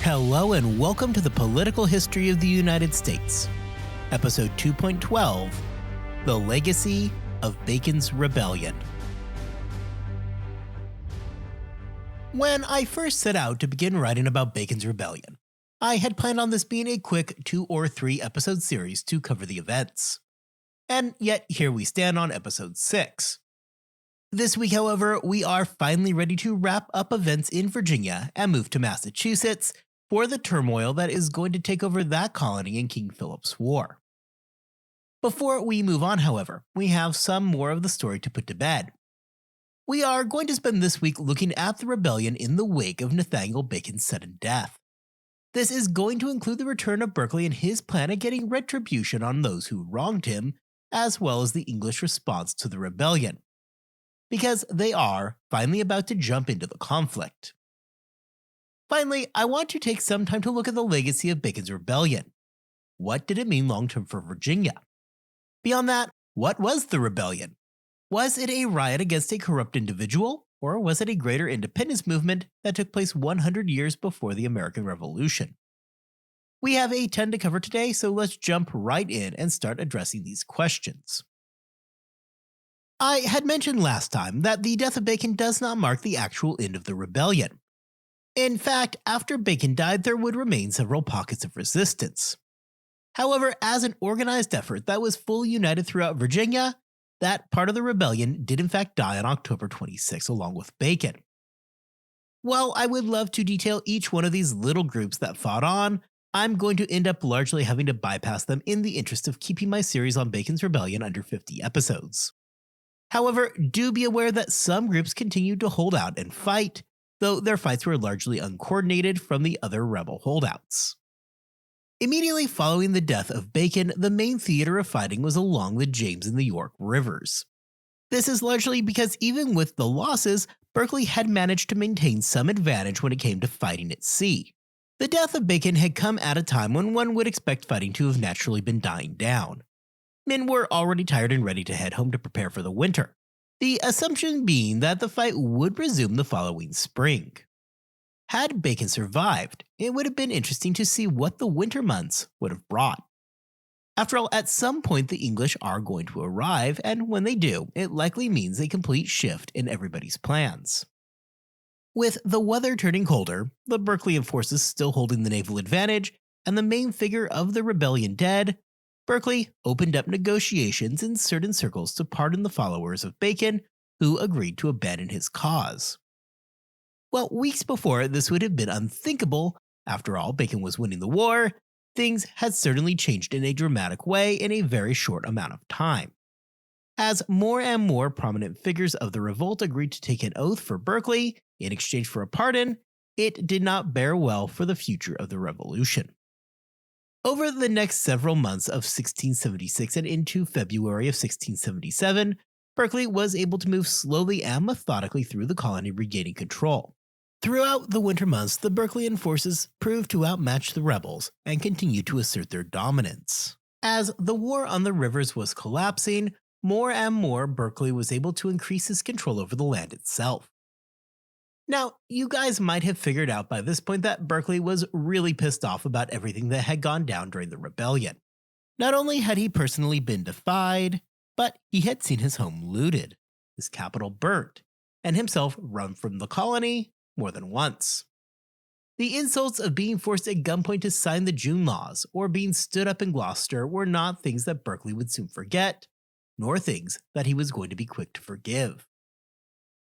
Hello and welcome to the Political History of the United States, Episode 2.12, The Legacy of Bacon's Rebellion. When I first set out to begin writing about Bacon's Rebellion, I had planned on this being a quick 2 or 3 episode series to cover the events. And yet here we stand on Episode 6. This week, however, we are finally ready to wrap up events in Virginia and move to Massachusetts for the turmoil that is going to take over that colony in King Philip's War. Before we move on, however, we have some more of the story to put to bed. We are going to spend this week looking at the rebellion in the wake of Nathaniel Bacon's sudden death. This is going to include the return of Berkeley and his plan of getting retribution on those who wronged him, as well as the English response to the rebellion, because they are finally about to jump into the conflict. Finally, I want to take some time to look at the legacy of Bacon's rebellion. What did it mean long-term for Virginia? Beyond that, what was the rebellion? Was it a riot against a corrupt individual, or was it a greater independence movement that took place 100 years before the American Revolution? We have a ton to cover today, so let's jump right in and start addressing these questions. I had mentioned last time that the death of Bacon does not mark the actual end of the rebellion. In fact, after Bacon died, there would remain several pockets of resistance. However, as an organized effort that was fully united throughout Virginia, that part of the rebellion did in fact die on October 26 along with Bacon. While I would love to detail each one of these little groups that fought on, I'm going to end up largely having to bypass them in the interest of keeping my series on Bacon's Rebellion under 50 episodes. However, do be aware that some groups continued to hold out and fight, though their fights were largely uncoordinated from the other rebel holdouts. Immediately following the death of Bacon, the main theater of fighting was along the James and the York rivers. This is largely because even with the losses, Berkeley had managed to maintain some advantage when it came to fighting at sea. The death of Bacon had come at a time when one would expect fighting to have naturally been dying down. Men were already tired and ready to head home to prepare for the winter, the assumption being that the fight would resume the following spring. Had Bacon survived, it would have been interesting to see what the winter months would have brought. After all, at some point the English are going to arrive, and when they do, it likely means a complete shift in everybody's plans. With the weather turning colder, the Berkeley forces still holding the naval advantage, and the main figure of the rebellion dead, Berkeley opened up negotiations in certain circles to pardon the followers of Bacon who agreed to abandon his cause. Well, weeks before, this would have been unthinkable. After all, Bacon was winning the war. Things had certainly changed in a dramatic way in a very short amount of time. As more and more prominent figures of the revolt agreed to take an oath for Berkeley in exchange for a pardon, it did not bear well for the future of the revolution. Over the next several months of 1676 and into February of 1677, Berkeley was able to move slowly and methodically through the colony, regaining control. Throughout the winter months, the Berkeleyan forces proved to outmatch the rebels and continued to assert their dominance. As the war on the rivers was collapsing, more and more Berkeley was able to increase his control over the land itself. Now, you guys might have figured out by this point that Berkeley was really pissed off about everything that had gone down during the rebellion. Not only had he personally been defied, but he had seen his home looted, his capital burnt, and himself run from the colony more than once. The insults of being forced at gunpoint to sign the June laws or being stood up in Gloucester were not things that Berkeley would soon forget, nor things that he was going to be quick to forgive.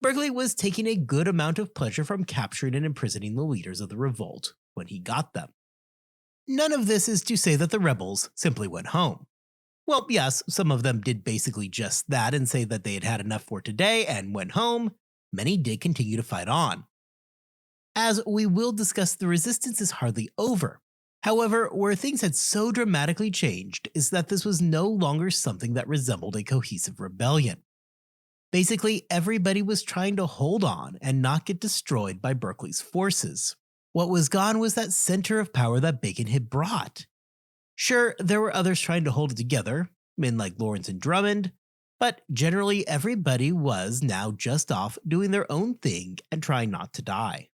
Berkeley was taking a good amount of pleasure from capturing and imprisoning the leaders of the revolt when he got them. None of this is to say that the rebels simply went home. Well, yes, some of them did basically just that and say that they had had enough for today and went home. Many did continue to fight on. As we will discuss, the resistance is hardly over. However, where things had so dramatically changed is that this was no longer something that resembled a cohesive rebellion. Basically, everybody was trying to hold on and not get destroyed by Berkeley's forces. What was gone was that center of power that Bacon had brought. Sure, there were others trying to hold it together, men like Lawrence and Drummond, but generally everybody was now just off doing their own thing and trying not to die.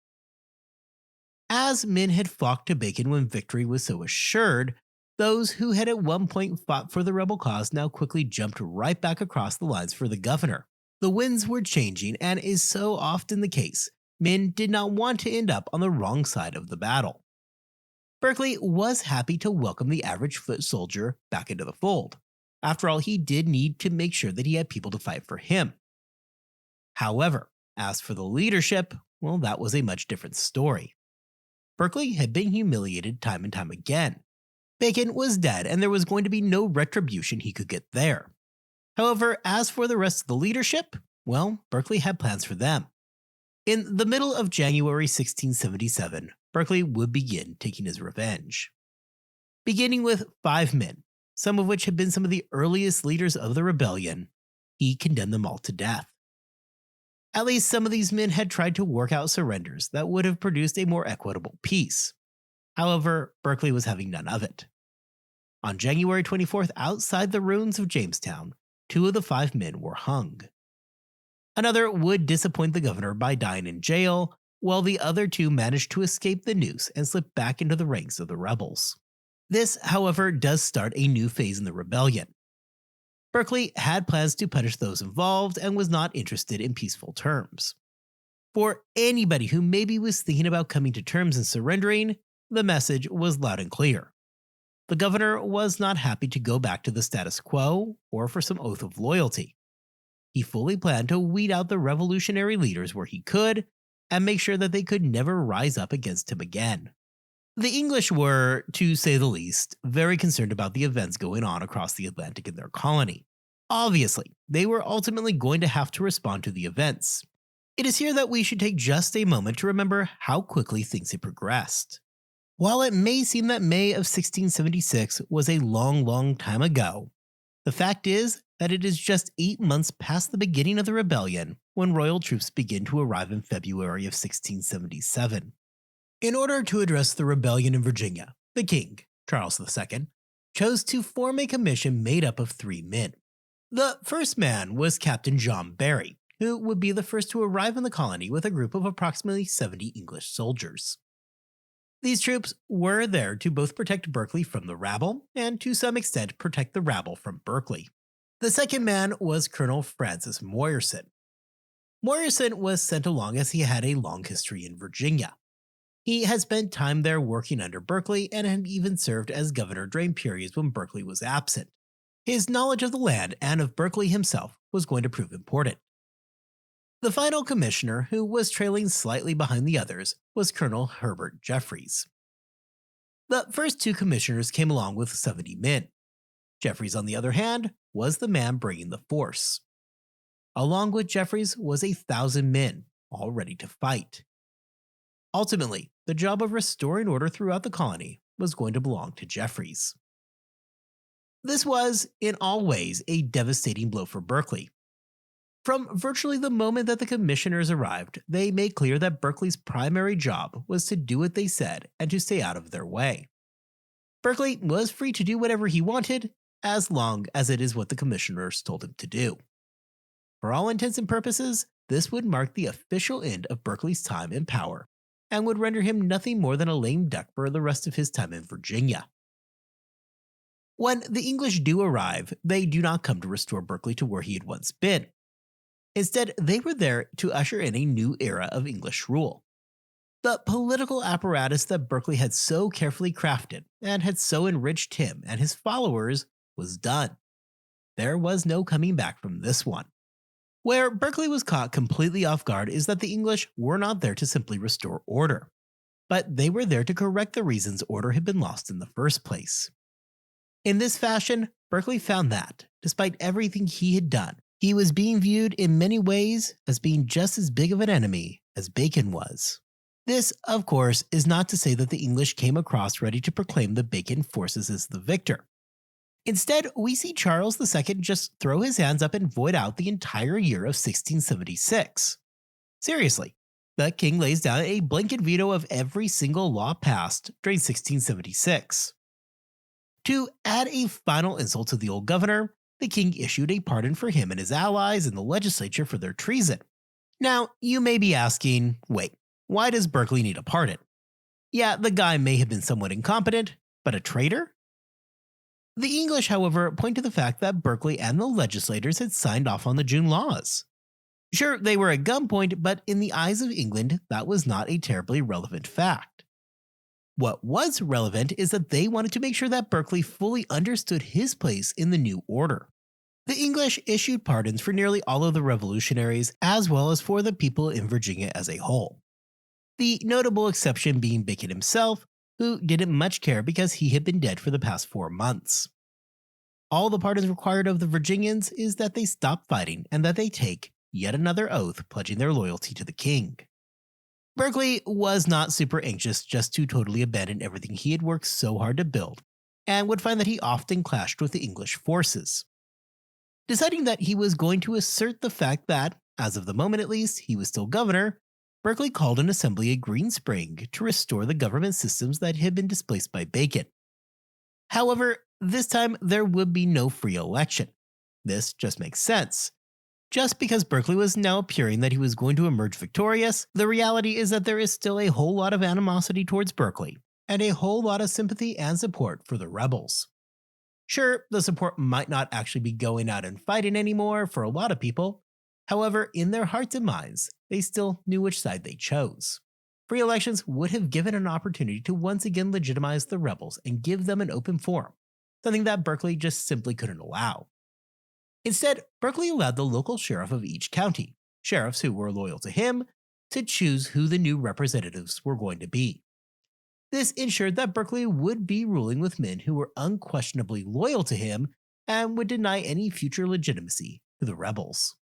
As men had flocked to Bacon when victory was so assured, those who had at one point fought for the rebel cause now quickly jumped right back across the lines for the governor. The winds were changing, and is so often the case, men did not want to end up on the wrong side of the battle. Berkeley was happy to welcome the average foot soldier back into the fold. After all, he did need to make sure that he had people to fight for him. However, as for the leadership, well, that was a much different story. Berkeley had been humiliated time and time again. Bacon was dead, and there was going to be no retribution he could get there. However, as for the rest of the leadership, well, Berkeley had plans for them. In the middle of January 1677, Berkeley would begin taking his revenge. Beginning with 5 men, some of which had been some of the earliest leaders of the rebellion, he condemned them all to death. At least some of these men had tried to work out surrenders that would have produced a more equitable peace. However, Berkeley was having none of it. On January 24th, outside the ruins of Jamestown, 2 of the 5 men were hung. Another would disappoint the governor by dying in jail, while the other 2 managed to escape the noose and slip back into the ranks of the rebels. This, however, does start a new phase in the rebellion. Berkeley had plans to punish those involved and was not interested in peaceful terms. For anybody who maybe was thinking about coming to terms and surrendering, the message was loud and clear. The governor was not happy to go back to the status quo or for some oath of loyalty. He fully planned to weed out the revolutionary leaders where he could and make sure that they could never rise up against him again. The English were, to say the least, very concerned about the events going on across the Atlantic in their colony. Obviously, they were ultimately going to have to respond to the events. It is here that we should take just a moment to remember how quickly things had progressed. While it may seem that May of 1676 was a long time ago, the fact is that it is just 8 months past the beginning of the rebellion when royal troops begin to arrive in February of 1677. In order to address the rebellion in Virginia, the king, Charles II, chose to form a commission made up of 3 men. The first man was Captain John Barry, who would be the first to arrive in the colony with a group of approximately 70 English soldiers. These troops were there to both protect Berkeley from the rabble and to some extent protect the rabble from Berkeley. The second man was Colonel Francis Moyerson. Moyerson was sent along as he had a long history in Virginia. He had spent time there working under Berkeley and had even served as governor during periods when Berkeley was absent. His knowledge of the land and of Berkeley himself was going to prove important. The final commissioner, who was trailing slightly behind the others, was Colonel Herbert Jeffreys. The first 2 commissioners came along with 70 men. Jeffreys, on the other hand, was the man bringing the force. Along with Jeffreys was 1,000 men, all ready to fight. Ultimately, the job of restoring order throughout the colony was going to belong to Jeffreys. This was, in all ways, a devastating blow for Berkeley. From virtually the moment that the commissioners arrived, they made clear that Berkeley's primary job was to do what they said and to stay out of their way. Berkeley was free to do whatever he wanted, as long as it is what the commissioners told him to do. For all intents and purposes, this would mark the official end of Berkeley's time in power, and would render him nothing more than a lame duck for the rest of his time in Virginia. When the English do arrive, they do not come to restore Berkeley to where he had once been. Instead, they were there to usher in a new era of English rule. The political apparatus that Berkeley had so carefully crafted and had so enriched him and his followers was done. There was no coming back from this one. Where Berkeley was caught completely off guard is that the English were not there to simply restore order, but they were there to correct the reasons order had been lost in the first place. In this fashion, Berkeley found that, despite everything he had done, he was being viewed in many ways as being just as big of an enemy as Bacon was. This, of course, is not to say that the English came across ready to proclaim the Bacon forces as the victor. Instead, we see Charles II just throw his hands up and void out the entire year of 1676. Seriously, the king lays down a blanket veto of every single law passed during 1676. To add a final insult to the old governor, the king issued a pardon for him and his allies in the legislature for their treason. Now, you may be asking, wait, why does Berkeley need a pardon? Yeah, the guy may have been somewhat incompetent, but a traitor? The English, however, point to the fact that Berkeley and the legislators had signed off on the June laws. Sure, they were at gunpoint, but in the eyes of England, that was not a terribly relevant fact. What was relevant is that they wanted to make sure that Berkeley fully understood his place in the new order. The English issued pardons for nearly all of the revolutionaries, as well as for the people in Virginia as a whole. The notable exception being Bacon himself, who didn't much care because he had been dead for the past 4 months. All the pardons required of the Virginians is that they stop fighting and that they take yet another oath pledging their loyalty to the king. Berkeley was not super anxious just to totally abandon everything he had worked so hard to build, and would find that he often clashed with the English forces. Deciding that he was going to assert the fact that, as of the moment at least, he was still governor, Berkeley called an assembly at Green Spring to restore the government systems that had been displaced by Bacon. However, this time there would be no free election. This just makes sense. Just because Berkeley was now appearing that he was going to emerge victorious, the reality is that there is still a whole lot of animosity towards Berkeley, and a whole lot of sympathy and support for the rebels. Sure, the support might not actually be going out and fighting anymore for a lot of people. However, in their hearts and minds, they still knew which side they chose. Free elections would have given an opportunity to once again legitimize the rebels and give them an open forum, something that Berkeley just simply couldn't allow. Instead, Berkeley allowed the local sheriff of each county, sheriffs who were loyal to him, to choose who the new representatives were going to be. This ensured that Berkeley would be ruling with men who were unquestionably loyal to him and would deny any future legitimacy to the rebels.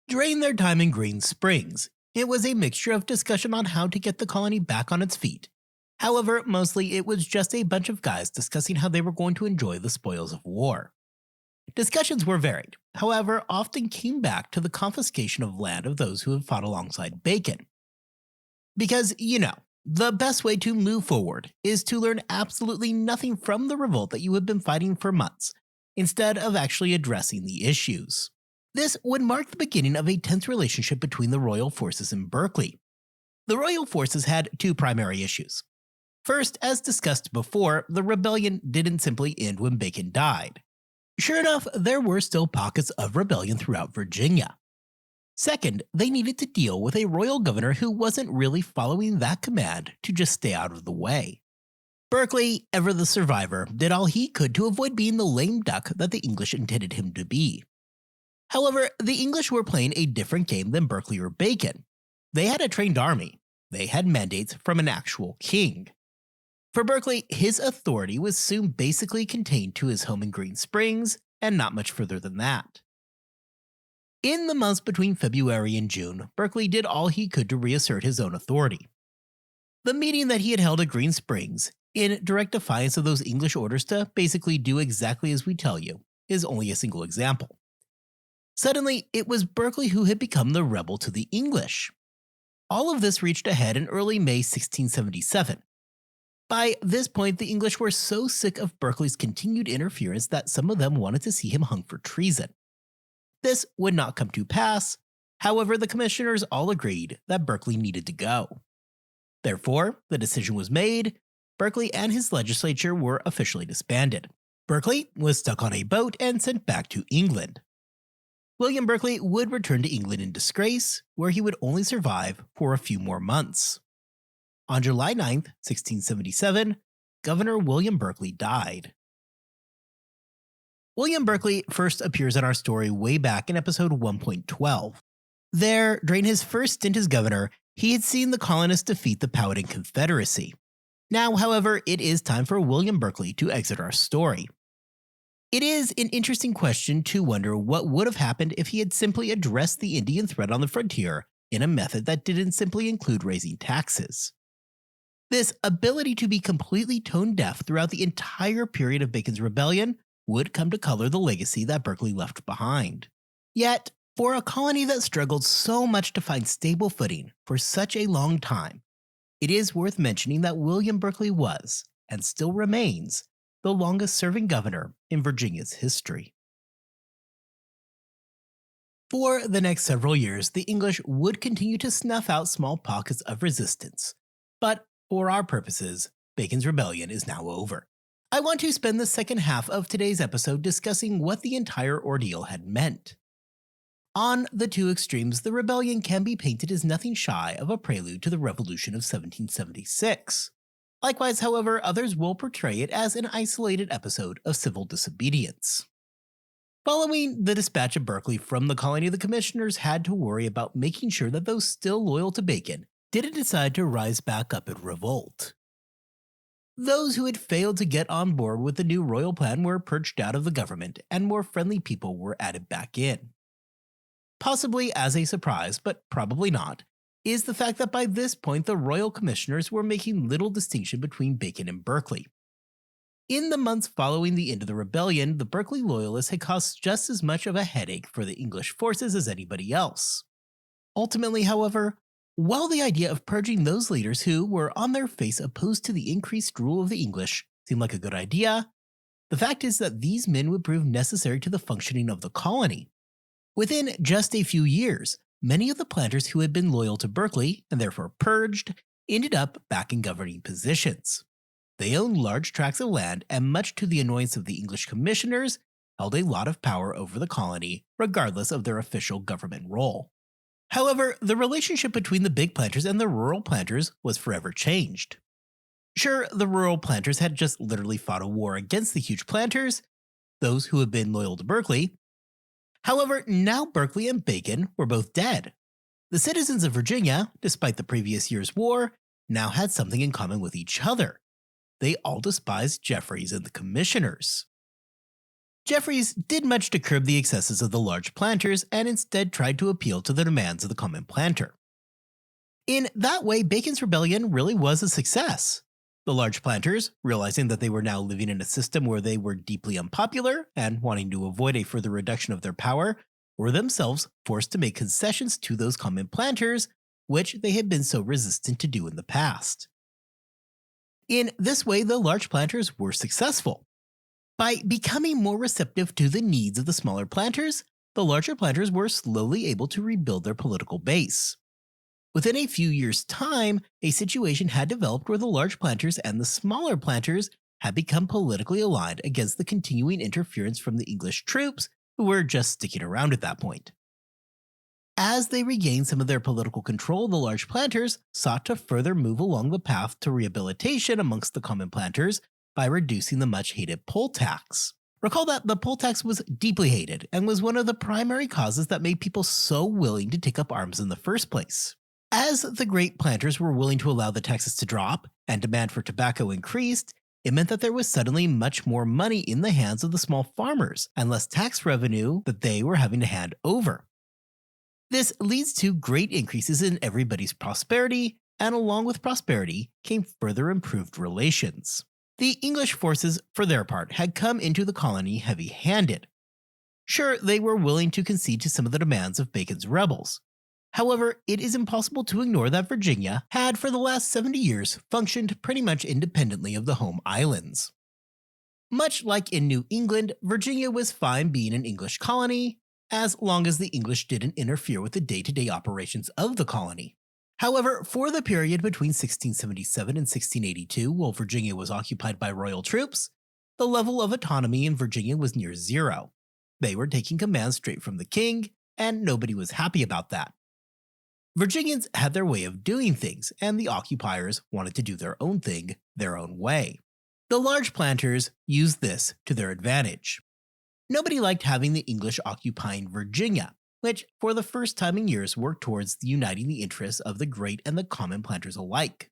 During their time in Green Springs, it was a mixture of discussion on how to get the colony back on its feet. However, mostly it was just a bunch of guys discussing how they were going to enjoy the spoils of war. Discussions were varied, however, often came back to the confiscation of land of those who had fought alongside Bacon. Because, the best way to move forward is to learn absolutely nothing from the revolt that you have been fighting for months, instead of actually addressing the issues. This would mark the beginning of a tense relationship between the royal forces and Berkeley. The royal forces had two primary issues. First, as discussed before, the rebellion didn't simply end when Bacon died. Sure enough, there were still pockets of rebellion throughout Virginia. Second, they needed to deal with a royal governor who wasn't really following that command to just stay out of the way. Berkeley, ever the survivor, did all he could to avoid being the lame duck that the English intended him to be. However, the English were playing a different game than Berkeley or Bacon. They had a trained army. They had mandates from an actual king. For Berkeley, his authority was soon basically contained to his home in Green Springs, and not much further than that. In the months between February and June, Berkeley did all he could to reassert his own authority. The meeting that he had held at Green Springs, in direct defiance of those English orders to basically do exactly as we tell you, is only a single example. Suddenly, it was Berkeley who had become the rebel to the English. All of this reached a head in early May 1677. By this point, the English were so sick of Berkeley's continued interference that some of them wanted to see him hung for treason. This would not come to pass. However, the commissioners all agreed that Berkeley needed to go. Therefore, the decision was made. Berkeley and his legislature were officially disbanded. Berkeley was stuck on a boat and sent back to England. William Berkeley would return to England in disgrace, where he would only survive for a few more months. On July 9, 1677, Governor William Berkeley died. William Berkeley first appears in our story way back in episode 1.12. There, during his first stint as governor, he had seen the colonists defeat the Powhatan Confederacy. Now, however, it is time for William Berkeley to exit our story. It is an interesting question to wonder what would have happened if he had simply addressed the Indian threat on the frontier in a method that didn't simply include raising taxes. This ability to be completely tone deaf throughout the entire period of Bacon's rebellion would come to color the legacy that Berkeley left behind. Yet, for a colony that struggled so much to find stable footing for such a long time, it is worth mentioning that William Berkeley was, and still remains, the longest-serving governor in Virginia's history. For the next several years, the English would continue to snuff out small pockets of resistance, but for our purposes, Bacon's Rebellion is now over. I want to spend the second half of today's episode discussing what the entire ordeal had meant. On the two extremes, the rebellion can be painted as nothing shy of a prelude to the Revolution of 1776. Likewise, however, others will portray it as an isolated episode of civil disobedience. Following the dispatch of Berkeley from the colony, the commissioners had to worry about making sure that those still loyal to Bacon didn't decide to rise back up in revolt. Those who had failed to get on board with the new royal plan were purged out of the government, and more friendly people were added back in. Possibly as a surprise, but probably not, is the fact that by this point the royal commissioners were making little distinction between Bacon and Berkeley. In the months following the end of the rebellion, the Berkeley loyalists had caused just as much of a headache for the English forces as anybody else. Ultimately, however, while the idea of purging those leaders who were on their face opposed to the increased rule of the English seemed like a good idea, the fact is that these men would prove necessary to the functioning of the colony. Within just a few years, many of the planters who had been loyal to Berkeley, and therefore purged, ended up back in governing positions. They owned large tracts of land and, much to the annoyance of the English commissioners, held a lot of power over the colony, regardless of their official government role. However, the relationship between the big planters and the rural planters was forever changed. Sure, the rural planters had just literally fought a war against the huge planters, those who had been loyal to Berkeley. However, now Berkeley and Bacon were both dead. The citizens of Virginia, despite the previous year's war, now had something in common with each other. They all despised Jeffreys and the commissioners. Jeffreys did much to curb the excesses of the large planters and instead tried to appeal to the demands of the common planter. In that way, Bacon's rebellion really was a success. The large planters, realizing that they were now living in a system where they were deeply unpopular and wanting to avoid a further reduction of their power, were themselves forced to make concessions to those common planters, which they had been so resistant to do in the past. In this way, the large planters were successful. By becoming more receptive to the needs of the smaller planters, the larger planters were slowly able to rebuild their political base. Within a few years' time, a situation had developed where the large planters and the smaller planters had become politically aligned against the continuing interference from the English troops who were just sticking around at that point. As they regained some of their political control, the large planters sought to further move along the path to rehabilitation amongst the common planters by reducing the much-hated poll tax. Recall that the poll tax was deeply hated and was one of the primary causes that made people so willing to take up arms in the first place. As the great planters were willing to allow the taxes to drop and demand for tobacco increased, it meant that there was suddenly much more money in the hands of the small farmers and less tax revenue that they were having to hand over. This leads to great increases in everybody's prosperity, and along with prosperity came further improved relations. The English forces, for their part, had come into the colony heavy-handed. Sure, they were willing to concede to some of the demands of Bacon's rebels. However, it is impossible to ignore that Virginia had for the last 70 years functioned pretty much independently of the home islands. Much like in New England, Virginia was fine being an English colony, as long as the English didn't interfere with the day-to-day operations of the colony. However, for the period between 1677 and 1682, while Virginia was occupied by royal troops, the level of autonomy in Virginia was near zero. They were taking command straight from the king, and nobody was happy about that. Virginians had their way of doing things, and the occupiers wanted to do their own thing their own way. The large planters used this to their advantage. Nobody liked having the English occupying Virginia, which for the first time in years worked towards uniting the interests of the great and the common planters alike.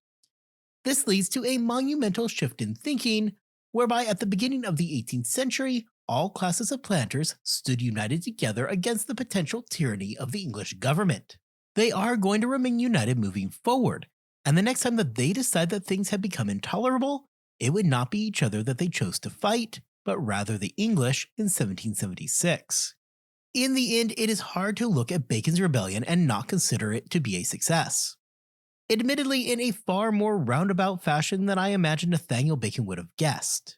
This leads to a monumental shift in thinking, whereby at the beginning of the 18th century, all classes of planters stood united together against the potential tyranny of the English government. They are going to remain united moving forward, and the next time that they decide that things have become intolerable, it would not be each other that they chose to fight, but rather the English in 1776. In the end, it is hard to look at Bacon's rebellion and not consider it to be a success. Admittedly, in a far more roundabout fashion than I imagine Nathaniel Bacon would have guessed.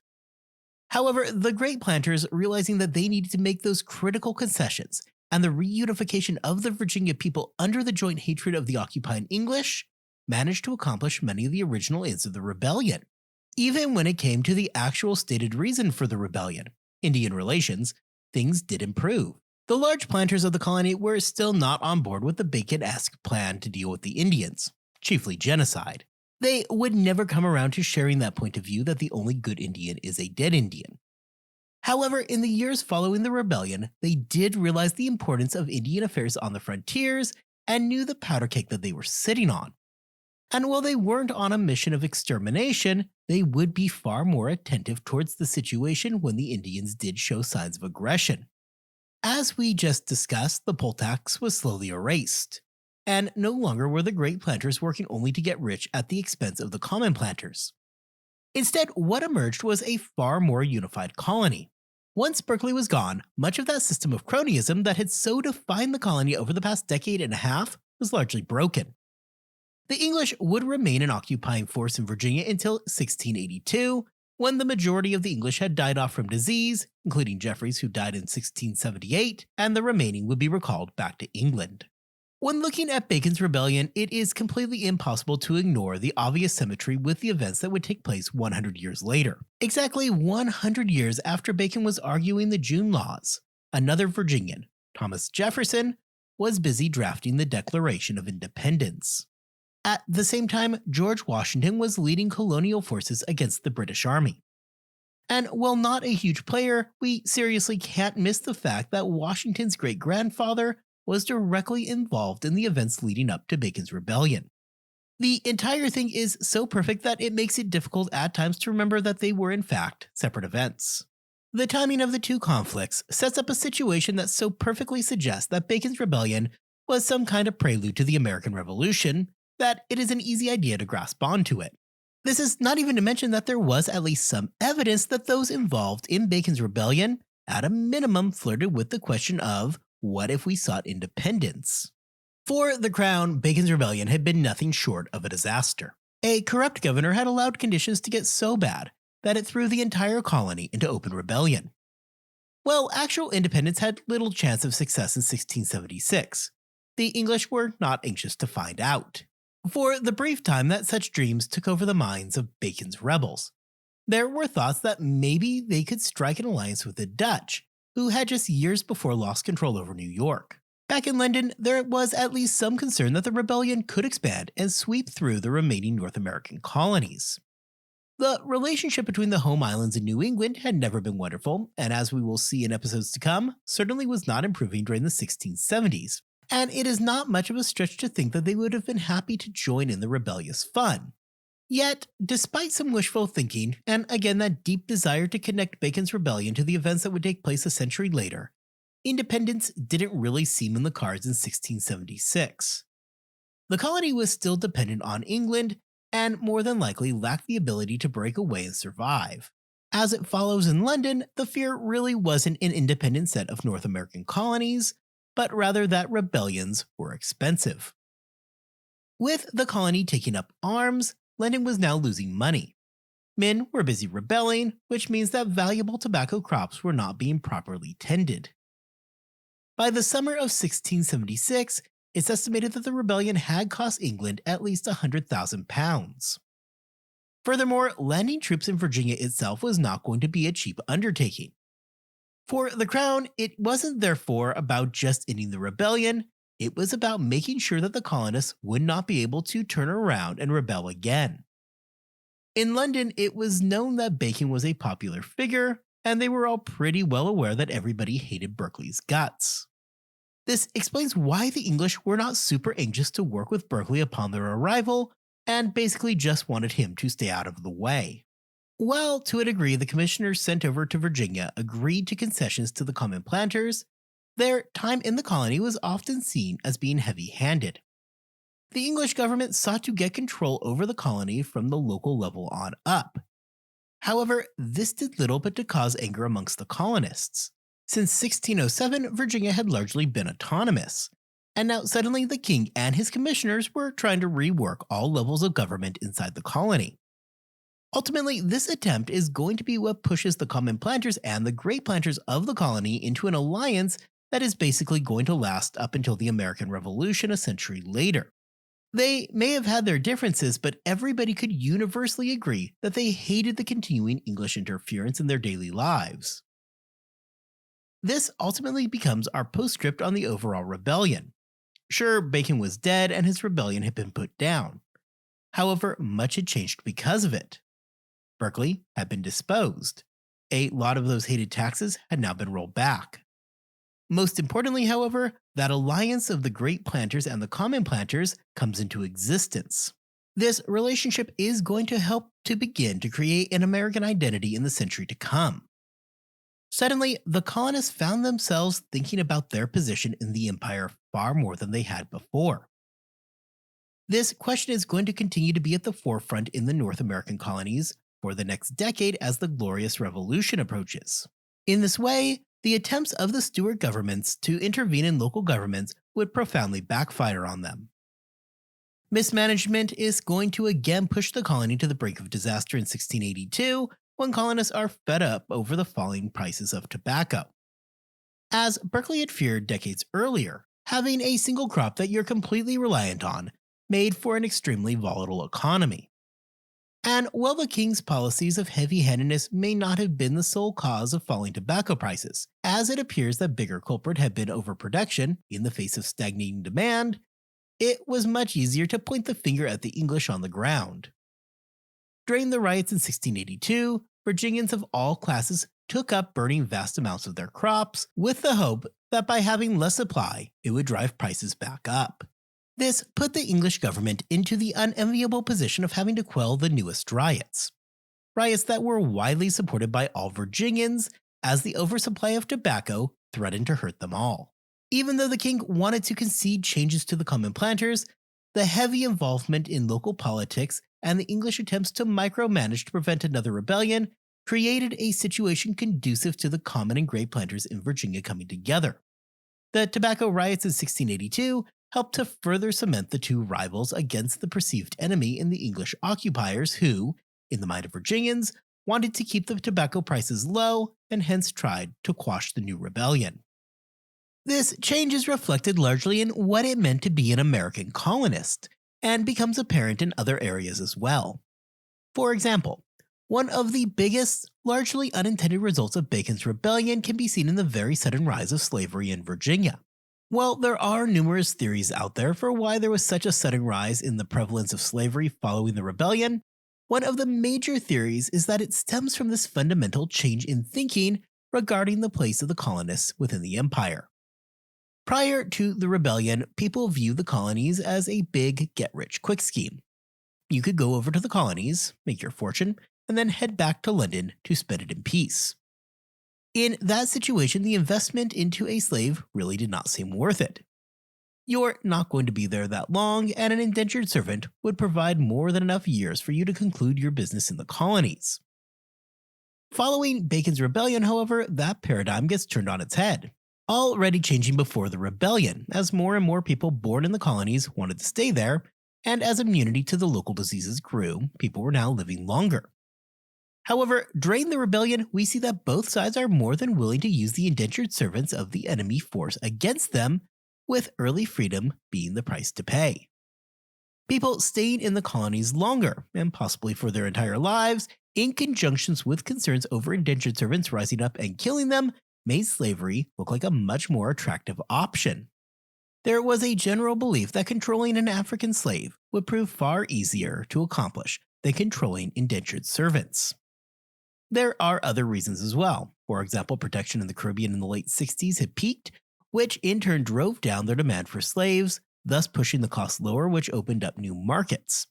However, the great planters, realizing that they needed to make those critical concessions and the reunification of the Virginia people under the joint hatred of the occupying English, managed to accomplish many of the original ends of the rebellion. Even when it came to the actual stated reason for the rebellion, Indian relations, things did improve. The large planters of the colony were still not on board with the Bacon-esque plan to deal with the Indians, chiefly genocide. They would never come around to sharing that point of view that the only good Indian is a dead Indian. However, in the years following the rebellion, they did realize the importance of Indian affairs on the frontiers and knew the powder keg that they were sitting on. And while they weren't on a mission of extermination, they would be far more attentive towards the situation when the Indians did show signs of aggression. As we just discussed, the poll tax was slowly erased, and no longer were the great planters working only to get rich at the expense of the common planters. Instead, what emerged was a far more unified colony. Once Berkeley was gone, much of that system of cronyism that had so defined the colony over the past decade and a half was largely broken. The English would remain an occupying force in Virginia until 1682, when the majority of the English had died off from disease, including Jeffreys, who died in 1678, and the remaining would be recalled back to England. When looking at Bacon's rebellion, it is completely impossible to ignore the obvious symmetry with the events that would take place 100 years later. Exactly 100 years after Bacon was arguing the June Laws, another Virginian, Thomas Jefferson, was busy drafting the Declaration of Independence. At the same time, George Washington was leading colonial forces against the British Army. And while not a huge player, we seriously can't miss the fact that Washington's great-grandfather was directly involved in the events leading up to Bacon's rebellion. The entire thing is so perfect that it makes it difficult at times to remember that they were in fact separate events. The timing of the two conflicts sets up a situation that so perfectly suggests that Bacon's rebellion was some kind of prelude to the American Revolution that it is an easy idea to grasp onto it. This is not even to mention that there was at least some evidence that those involved in Bacon's rebellion, at a minimum, flirted with the question of, what if we sought independence? For the Crown, Bacon's rebellion had been nothing short of a disaster. A corrupt governor had allowed conditions to get so bad that it threw the entire colony into open rebellion. While actual independence had little chance of success in 1676, the English were not anxious to find out. For the brief time that such dreams took over the minds of Bacon's rebels, there were thoughts that maybe they could strike an alliance with the Dutch, who had just years before lost control over New York. Back in London, there was at least some concern that the rebellion could expand and sweep through the remaining North American colonies. The relationship between the home islands and New England had never been wonderful, and as we will see in episodes to come, certainly was not improving during the 1670s. And it is not much of a stretch to think that they would have been happy to join in the rebellious fun. Yet, despite some wishful thinking, and again that deep desire to connect Bacon's rebellion to the events that would take place a century later, independence didn't really seem in the cards in 1676. The colony was still dependent on England, and more than likely lacked the ability to break away and survive. As it follows in London, the fear really wasn't an independent set of North American colonies, but rather that rebellions were expensive. With the colony taking up arms, London was now losing money. Men were busy rebelling, which means that valuable tobacco crops were not being properly tended. By the summer of 1676, it's estimated that the rebellion had cost England at least £100,000. Furthermore, landing troops in Virginia itself was not going to be a cheap undertaking. For the Crown, it wasn't therefore about just ending the rebellion, it was about making sure that the colonists would not be able to turn around and rebel again. In London, it was known that Bacon was a popular figure, and they were all pretty well aware that everybody hated Berkeley's guts. This explains why the English were not super anxious to work with Berkeley upon their arrival, and basically just wanted him to stay out of the way. While to a degree the commissioners sent over to Virginia agreed to concessions to the common planters, their time in the colony was often seen as being heavy-handed. The English government sought to get control over the colony from the local level on up. However, this did little but to cause anger amongst the colonists. Since 1607, Virginia had largely been autonomous, and now suddenly the king and his commissioners were trying to rework all levels of government inside the colony. Ultimately, this attempt is going to be what pushes the common planters and the great planters of the colony into an alliance that is basically going to last up until the American Revolution a century later. They may have had their differences, but everybody could universally agree that they hated the continuing English interference in their daily lives. This ultimately becomes our postscript on the overall rebellion. Sure, Bacon was dead and his rebellion had been put down. However, much had changed because of it. Berkeley had been disposed. A lot of those hated taxes had now been rolled back. Most importantly, however, that alliance of the great planters and the common planters comes into existence. This relationship is going to help to begin to create an American identity in the century to come. Suddenly, the colonists found themselves thinking about their position in the empire far more than they had before. This question is going to continue to be at the forefront in the North American colonies for the next decade as the Glorious Revolution approaches. In this way, the attempts of the Stuart governments to intervene in local governments would profoundly backfire on them. Mismanagement is going to again push the colony to the brink of disaster in 1682 when colonists are fed up over the falling prices of tobacco. As Berkeley had feared decades earlier, having a single crop that you're completely reliant on made for an extremely volatile economy. And while the king's policies of heavy-handedness may not have been the sole cause of falling tobacco prices, as it appears the bigger culprit had been overproduction in the face of stagnating demand, it was much easier to point the finger at the English on the ground. During the riots in 1682, Virginians of all classes took up burning vast amounts of their crops with the hope that by having less supply, it would drive prices back up. This put the English government into the unenviable position of having to quell the newest riots. Riots that were widely supported by all Virginians, as the oversupply of tobacco threatened to hurt them all. Even though the king wanted to concede changes to the common planters, the heavy involvement in local politics and the English attempts to micromanage to prevent another rebellion created a situation conducive to the common and great planters in Virginia coming together. The tobacco riots in 1682 helped to further cement the two rivals against the perceived enemy in the English occupiers who, in the mind of Virginians, wanted to keep the tobacco prices low and hence tried to quash the new rebellion. This change is reflected largely in what it meant to be an American colonist, and becomes apparent in other areas as well. For example, one of the biggest, largely unintended results of Bacon's rebellion can be seen in the very sudden rise of slavery in Virginia. While there are numerous theories out there for why there was such a sudden rise in the prevalence of slavery following the rebellion, one of the major theories is that it stems from this fundamental change in thinking regarding the place of the colonists within the empire. Prior to the rebellion, people viewed the colonies as a big get-rich-quick scheme. You could go over to the colonies, make your fortune, and then head back to London to spend it in peace. In that situation, the investment into a slave really did not seem worth it. You're not going to be there that long, and an indentured servant would provide more than enough years for you to conclude your business in the colonies. Following Bacon's rebellion, however, that paradigm gets turned on its head. Already changing before the rebellion, as more and more people born in the colonies wanted to stay there, and as immunity to the local diseases grew, people were now living longer. However, during the rebellion, we see that both sides are more than willing to use the indentured servants of the enemy force against them, with early freedom being the price to pay. People staying in the colonies longer, and possibly for their entire lives, in conjunction with concerns over indentured servants rising up and killing them, made slavery look like a much more attractive option. There was a general belief that controlling an African slave would prove far easier to accomplish than controlling indentured servants. There are other reasons as well. For example, protection in the Caribbean in the late 60s had peaked, which in turn drove down their demand for slaves, thus pushing the cost lower, which opened up new markets.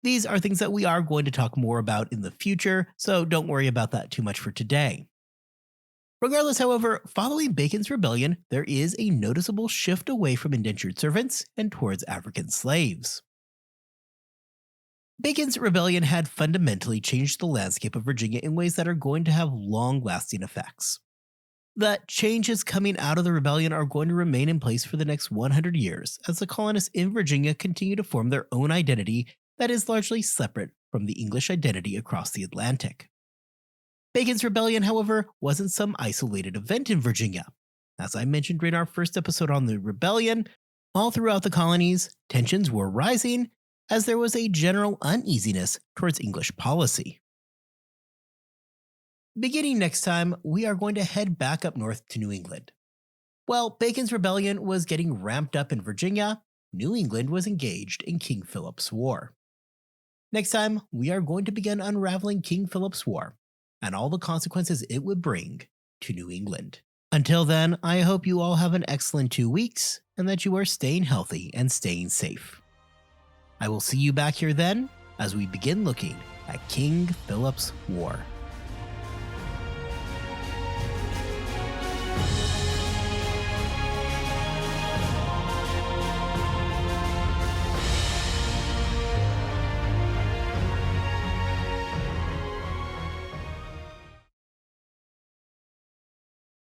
These are things that we are going to talk more about in the future, so don't worry about that too much for today. Regardless, however, following Bacon's rebellion, there is a noticeable shift away from indentured servants and towards African slaves. Bacon's rebellion had fundamentally changed the landscape of Virginia in ways that are going to have long-lasting effects. The changes coming out of the rebellion are going to remain in place for the next 100 years as the colonists in Virginia continue to form their own identity that is largely separate from the English identity across the Atlantic. Bacon's rebellion, however, wasn't some isolated event in Virginia. As I mentioned in our first episode on the rebellion, All throughout the colonies, tensions were rising as there was a general uneasiness towards English policy. Beginning next time, we are going to head back up north to New England. While Bacon's rebellion was getting ramped up in Virginia, New England was engaged in King Philip's War. Next time, we are going to begin unraveling King Philip's War and all the consequences it would bring to New England. Until then, I hope you all have an excellent 2 weeks and that you are staying healthy and staying safe. I will see you back here then as we begin looking at King Philip's War.